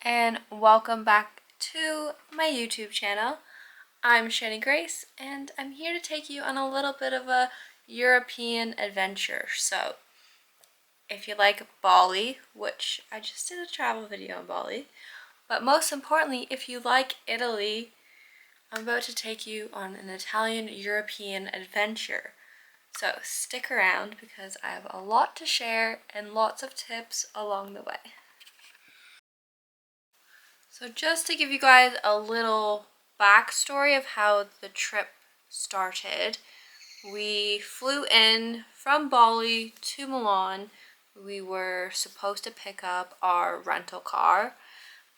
and welcome back to my YouTube channel. I'm Shani Grace and I'm here to take you on a little bit of a European adventure. So if you like Bali, which I just did a travel video on Bali, but most importantly, if you like Italy, I'm about to take you on an Italian European adventure. So stick around because I have a lot to share and lots of tips along the way. So just to give you guys a little backstory of how the trip started, we flew in from Bali to Milan. We were supposed to pick up our rental car.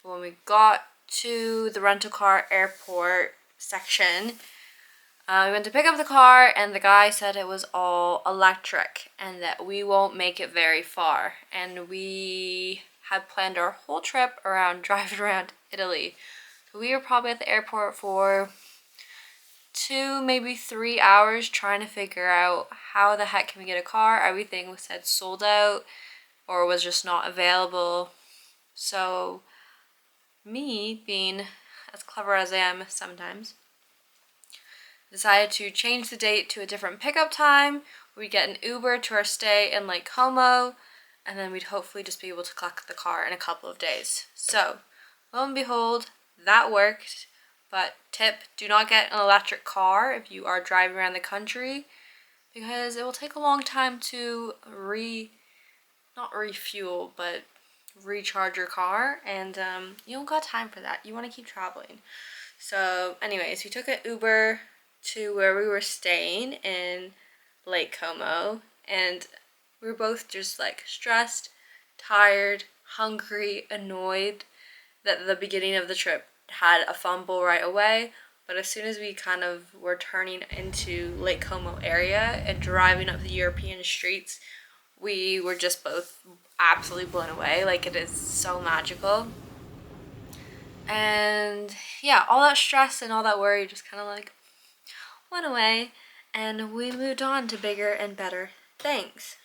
When we got to the rental car airport section, we went to pick up the car and the guy said it was all electric and that we won't make it very far. And we had planned our whole trip around driving around Italy. So we were probably at the airport for 2, maybe 3 hours trying to figure out how the heck can we get a car. Everything was said sold out or was just not available. So me, being as clever as I am sometimes, decided to change the date to a different pickup time. We'd get an Uber to our stay in Lake Como, and then we'd hopefully just be able to collect the car in a couple of days. So, lo and behold, that worked. But tip, do not get an electric car if you are driving around the country, because it will take a long time to not refuel, but recharge your car, and you don't got time for that. You want to keep traveling. So anyways, we took an Uber to where we were staying in Lake Como, and we were both just like stressed, tired, hungry, annoyed that the beginning of the trip had a fumble right away. But as soon as we kind of were turning into Lake Como area and driving up the European streets, we were just both absolutely blown away. Like, it is so magical. And yeah, all that stress and all that worry just kind of like went away, and we moved on to bigger and better things.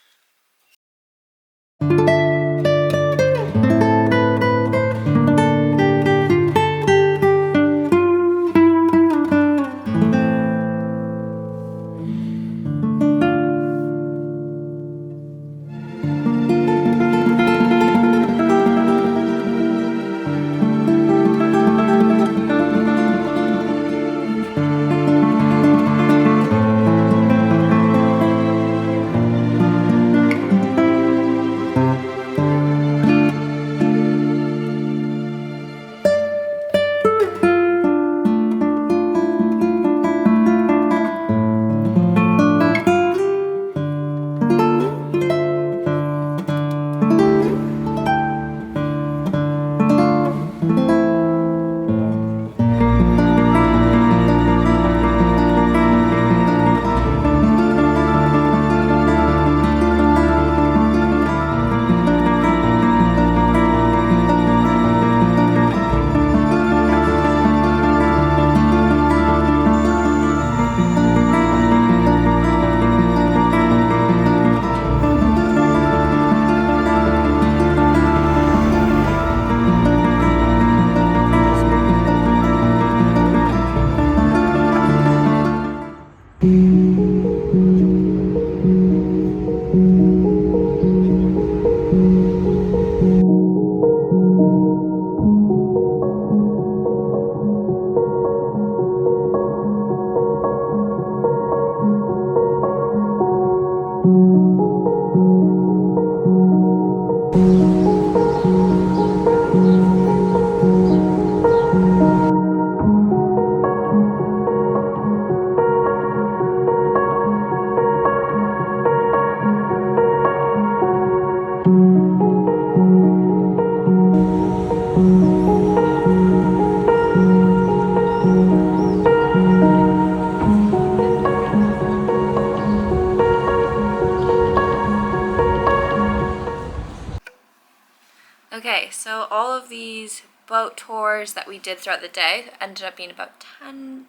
Okay, so all of these boat tours that we did throughout the day ended up being about 10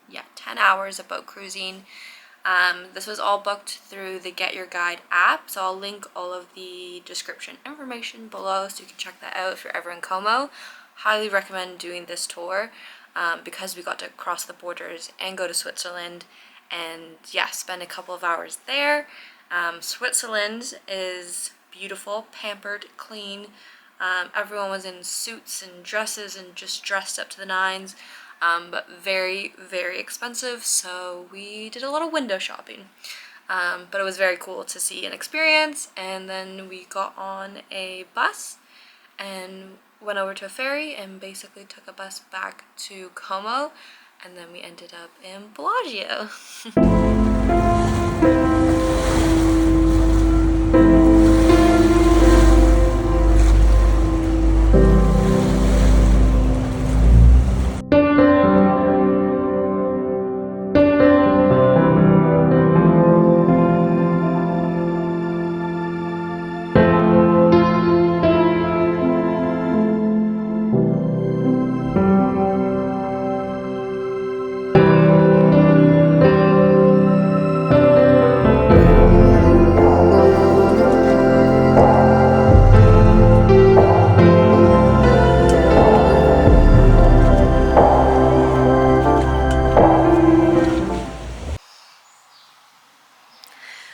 hours of boat cruising. This was all booked through the Get Your Guide app, so I'll link all of the description information below so you can check that out if you're ever in Como. highly recommend doing this tour because we got to cross the borders and go to Switzerland and yeah, spend a couple of hours there. Switzerland is beautiful, pampered, clean. Everyone was in suits and dresses and just dressed up to the nines, but very, very expensive, so we did a lot of window shopping. But it was very cool to see and experience, and then we got on a bus and went over to a ferry and basically took a bus back to Como, and then we ended up in Bellagio.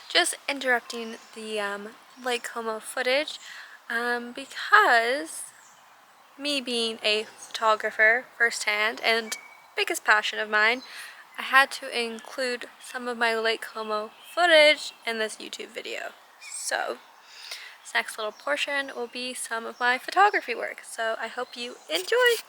Just interrupting the Lake Como footage because me being a photographer firsthand and biggest passion of mine, I had to include some of my Lake Como footage in this YouTube video. So this next little portion will be some of my photography work. So I hope you enjoy.